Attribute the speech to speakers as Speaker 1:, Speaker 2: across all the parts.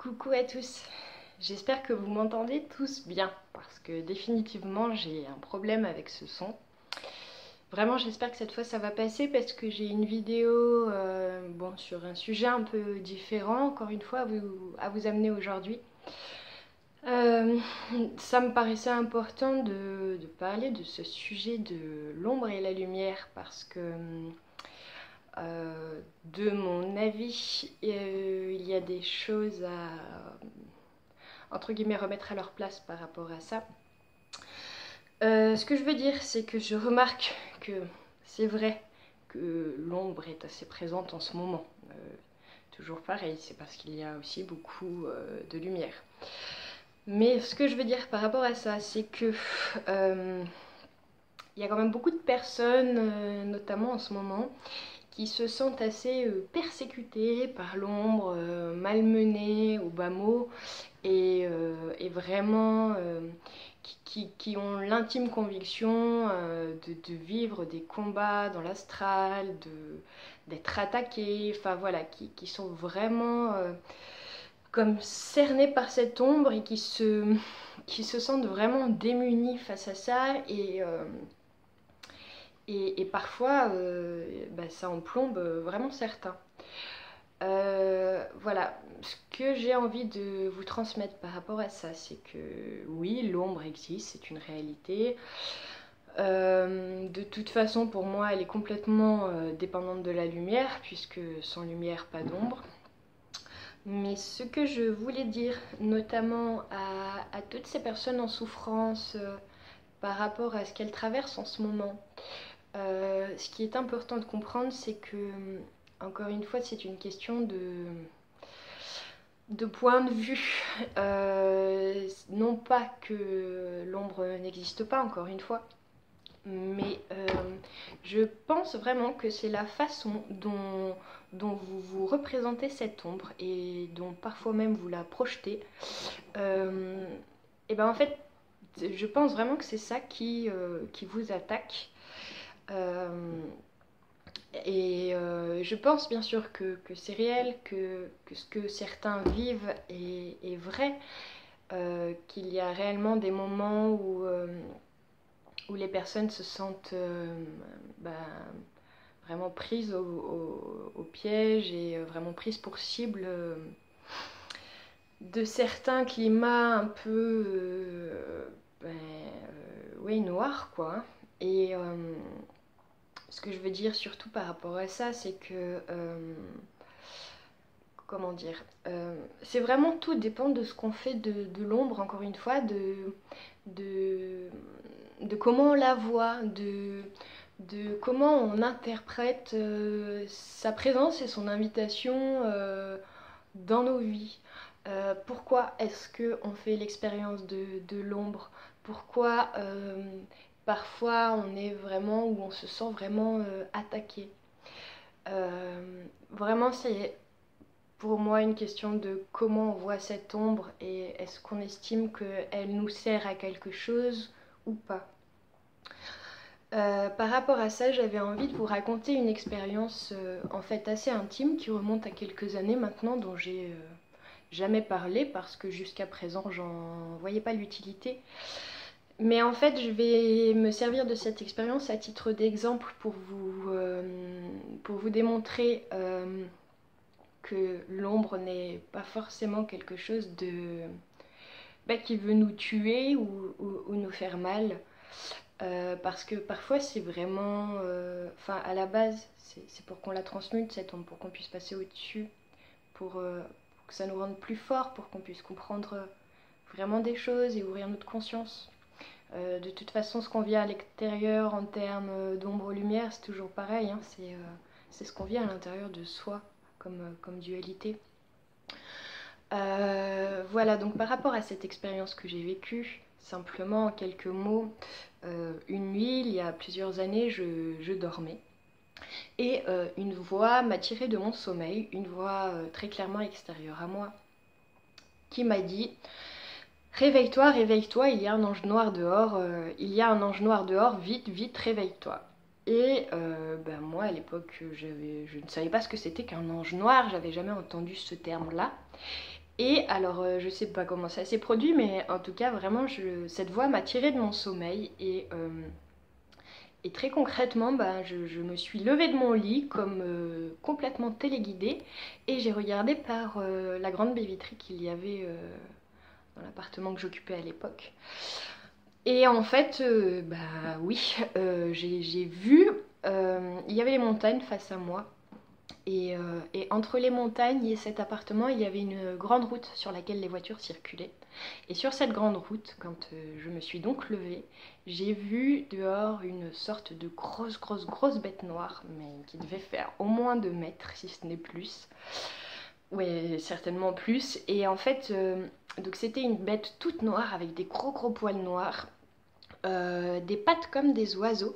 Speaker 1: Coucou à tous, j'espère que vous m'entendez tous bien parce que définitivement j'ai un problème avec ce son. Vraiment j'espère que cette fois ça va passer parce que j'ai une vidéo sur un sujet un peu différent encore une fois à vous amener aujourd'hui. Euh, Ça me paraissait important de parler de ce sujet de l'ombre et la lumière parce que de mon avis il y a des choses à entre guillemets remettre à leur place par rapport à ça. Ce que je veux dire, c'est que je remarque que c'est vrai que l'ombre est assez présente en ce moment. Toujours pareil, c'est parce qu'il y a aussi beaucoup de lumière. Mais ce que je veux dire par rapport à ça, c'est que il y a quand même beaucoup de personnes, notamment en ce moment, qui se sentent assez persécutées par l'ombre, malmenées au bas mot, et vraiment qui ont l'intime conviction de vivre des combats dans l'astral, d'être attaqués, enfin voilà, qui sont vraiment comme cernés par cette ombre et qui se sentent vraiment démunis face à ça et parfois ça en plombe vraiment certains. Voilà, ce que j'ai envie de vous transmettre par rapport à ça, c'est que oui, l'ombre existe, c'est une réalité. De toute façon, pour moi, elle est complètement dépendante de la lumière, puisque sans lumière, pas d'ombre. Mais ce que je voulais dire, notamment à toutes ces personnes en souffrance par rapport à ce qu'elles traversent en ce moment, ce qui est important de comprendre, c'est que, encore une fois, c'est une question de point de vue. Non pas que l'ombre n'existe pas, encore une fois, mais je pense vraiment que c'est la façon dont vous vous représentez cette ombre et dont parfois même vous la projetez. Et ben en fait, je pense vraiment que c'est ça qui vous attaque. Je pense bien sûr que c'est réel, que ce que certains vivent est vrai, qu'il y a réellement des moments où les personnes se sentent vraiment prises au piège et vraiment prises pour cible de certains climats un peu oui, noirs quoi. Et ce que je veux dire surtout par rapport à ça, c'est que comment dire, c'est vraiment tout dépend de ce qu'on fait de l'ombre, encore une fois, de comment on la voit, de comment on interprète sa présence et son invitation dans nos vies. Pourquoi est-ce qu'on fait l'expérience de l'ombre? Pourquoi parfois on est vraiment, ou on se sent vraiment attaqué? Vraiment, c'est pour moi une question de comment on voit cette ombre et est-ce qu'on estime qu'elle nous sert à quelque chose ou pas. Par rapport à ça, j'avais envie de vous raconter une expérience en fait assez intime qui remonte à quelques années maintenant, dont j'ai jamais parlé parce que jusqu'à présent j'en voyais pas l'utilité. Mais en fait, je vais me servir de cette expérience à titre d'exemple pour vous démontrer que l'ombre n'est pas forcément quelque chose qui veut nous tuer ou nous faire mal. Parce que parfois c'est vraiment... à la base, c'est pour qu'on la transmute cette ombre, pour qu'on puisse passer au-dessus, pour que ça nous rende plus forts, pour qu'on puisse comprendre vraiment des choses et ouvrir notre conscience. De toute façon, ce qu'on vit à l'extérieur en termes d'ombre-lumière, c'est toujours pareil, hein, c'est ce qu'on vit à l'intérieur de soi comme dualité. Voilà, donc par rapport à cette expérience que j'ai vécue, simplement en quelques mots, une nuit, il y a plusieurs années, je dormais. Et une voix m'a tirée de mon sommeil, une voix très clairement extérieure à moi, qui m'a dit « Réveille-toi, réveille-toi, il y a un ange noir dehors, il y a un ange noir dehors, vite, vite, réveille-toi ». Et moi à l'époque je ne savais pas ce que c'était qu'un ange noir, j'avais jamais entendu ce terme-là. Et alors, je sais pas comment ça s'est produit, mais en tout cas, vraiment, cette voix m'a tirée de mon sommeil. Et très concrètement, bah, je me suis levée de mon lit comme complètement téléguidée. Et j'ai regardé par la grande baie vitrée qu'il y avait dans l'appartement que j'occupais à l'époque. Et en fait, bah oui, j'ai vu, il y avait les montagnes face à moi. Et entre les montagnes et cet appartement, il y avait une grande route sur laquelle les voitures circulaient. Et sur cette grande route, quand je me suis donc levée, j'ai vu dehors une sorte de grosse bête noire, mais qui devait faire au moins 2 mètres, si ce n'est plus. Oui, certainement plus. Et en fait, donc c'était une bête toute noire avec des gros poils noirs, des pattes comme des oiseaux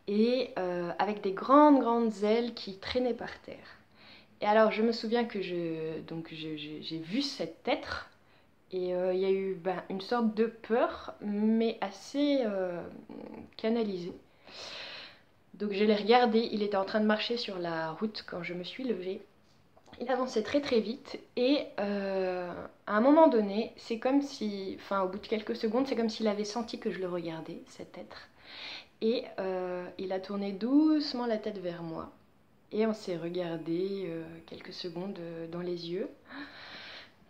Speaker 1: et avec des grandes ailes qui traînaient par terre. Et alors je me souviens que j'ai vu cet être et il y a eu une sorte de peur mais assez canalisée. Donc je l'ai regardé, il était en train de marcher sur la route quand je me suis levée. Il avançait très vite et à un moment donné, c'est comme si, enfin au bout de quelques secondes, c'est comme s'il avait senti que je le regardais, cet être. Et il a tourné doucement la tête vers moi. Et on s'est regardé quelques secondes dans les yeux.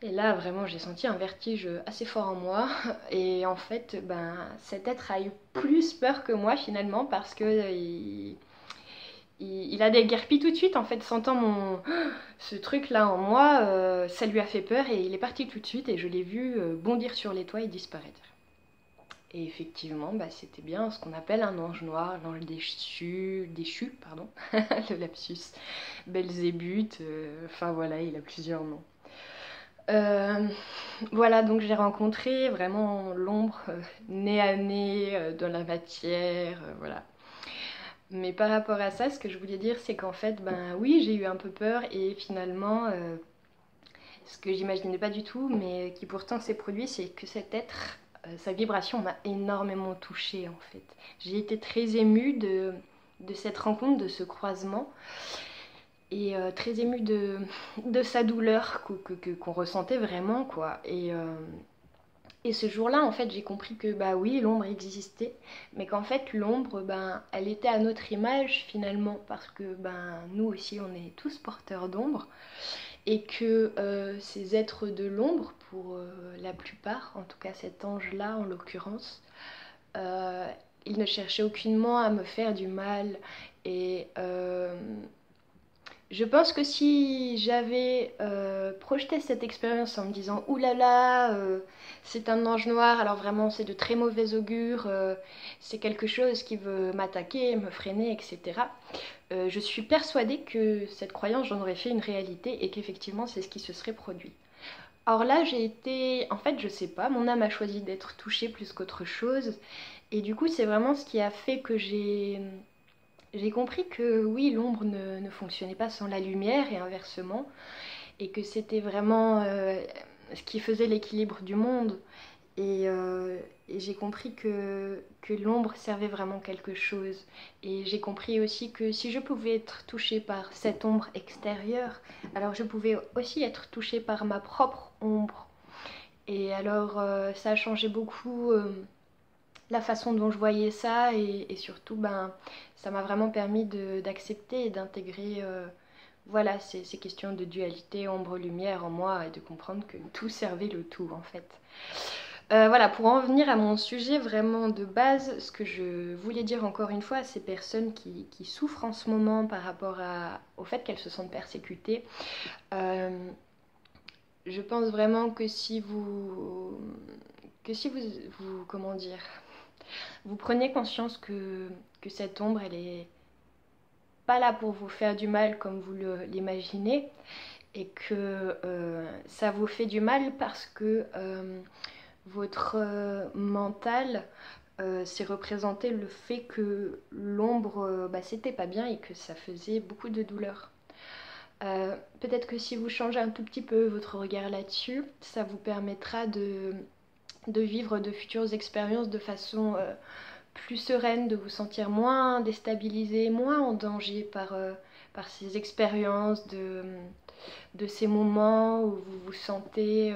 Speaker 1: Et là, vraiment, j'ai senti un vertige assez fort en moi. Et en fait, cet être a eu plus peur que moi finalement parce que il a déguerpi tout de suite. En fait, sentant ce truc-là en moi, ça lui a fait peur et il est parti tout de suite. Et je l'ai vu bondir sur les toits et disparaître. Et effectivement, c'était bien ce qu'on appelle un ange noir, l'ange déchu, pardon, le lapsus, Belzébuth, enfin voilà, il a plusieurs noms. Voilà, donc j'ai rencontré vraiment l'ombre nez à nez dans la matière, voilà. Mais par rapport à ça, ce que je voulais dire, c'est qu'en fait, oui, j'ai eu un peu peur et finalement, ce que j'imaginais pas du tout, mais qui pourtant s'est produit, c'est que cet être, sa vibration m'a énormément touchée en fait. J'ai été très émue de cette rencontre, de ce croisement, et très émue de sa douleur qu'on ressentait vraiment, quoi. Et ce jour-là, en fait, j'ai compris que oui, l'ombre existait, mais qu'en fait, l'ombre, elle était à notre image finalement, parce que nous aussi, on est tous porteurs d'ombre. Et que ces êtres de l'ombre, pour la plupart, en tout cas cet ange-là en l'occurrence, il ne cherchait aucunement à me faire du mal. Et je pense que si j'avais projeté cette expérience en me disant « Ouh là là, c'est un ange noir, alors vraiment c'est de très mauvais augure, c'est quelque chose qui veut m'attaquer, me freiner, etc. » Je suis persuadée que cette croyance, j'en aurais fait une réalité et qu'effectivement c'est ce qui se serait produit. Alors là, j'ai été... En fait, je sais pas, mon âme a choisi d'être touchée plus qu'autre chose. Et du coup, c'est vraiment ce qui a fait que j'ai compris que oui, l'ombre ne fonctionnait pas sans la lumière et inversement. Et que c'était vraiment ce qui faisait l'équilibre du monde. Et j'ai compris que l'ombre servait vraiment quelque chose. Et j'ai compris aussi que si je pouvais être touchée par cette ombre extérieure, alors je pouvais aussi être touchée par ma propre ombre. Et alors ça a changé beaucoup la façon dont je voyais ça et surtout ça m'a vraiment permis d'accepter et d'intégrer voilà, ces questions de dualité ombre-lumière en moi et de comprendre que tout servait le tout en fait. Voilà, pour en venir à mon sujet vraiment de base, ce que je voulais dire encore une fois à ces personnes qui souffrent en ce moment par rapport au fait qu'elles se sentent persécutées, je pense vraiment que si vous comment dire, vous prenez conscience que cette ombre, elle est pas là pour vous faire du mal comme vous l'imaginez, et que ça vous fait du mal parce que votre mental s'est représenté le fait que l'ombre c'était pas bien et que ça faisait beaucoup de douleur. Peut-être que si vous changez un tout petit peu votre regard là-dessus, ça vous permettra de vivre de futures expériences de façon plus sereine, de vous sentir moins déstabilisé, moins en danger par ces expériences de ces moments où vous vous sentez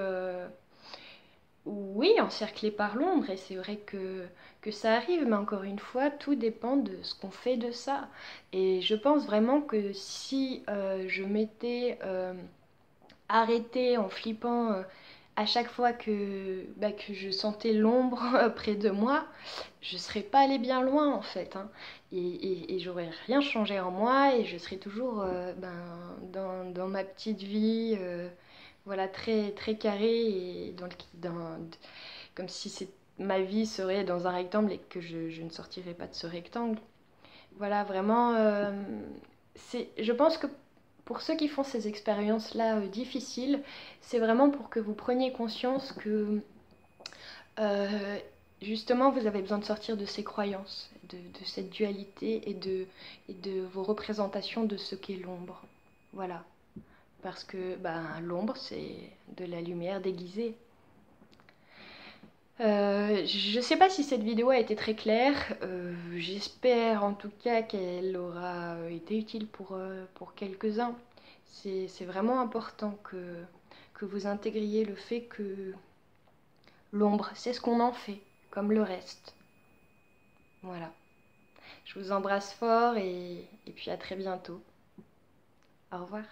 Speaker 1: oui, encerclé par l'ombre, et c'est vrai que ça arrive, mais encore une fois, tout dépend de ce qu'on fait de ça. Et je pense vraiment que si je m'étais arrêtée en flippant à chaque fois que je sentais l'ombre près de moi, je serais pas allée bien loin en fait, hein. Et j'aurais rien changé en moi et je serais toujours dans ma petite vie, voilà, très, très carrée et comme si ma vie serait dans un rectangle et que je ne sortirais pas de ce rectangle. Voilà, vraiment, je pense que pour ceux qui font ces expériences-là difficiles, c'est vraiment pour que vous preniez conscience que euh, justement vous avez besoin de sortir de ces croyances, de cette dualité et de vos représentations de ce qu'est l'ombre. Voilà, parce que l'ombre c'est de la lumière déguisée. Je sais pas si cette vidéo a été très claire, j'espère en tout cas qu'elle aura été utile pour quelques-uns. C'est vraiment important que vous intégriez le fait que l'ombre, c'est ce qu'on en fait, comme le reste. Voilà. Je vous embrasse fort et puis à très bientôt. Au revoir.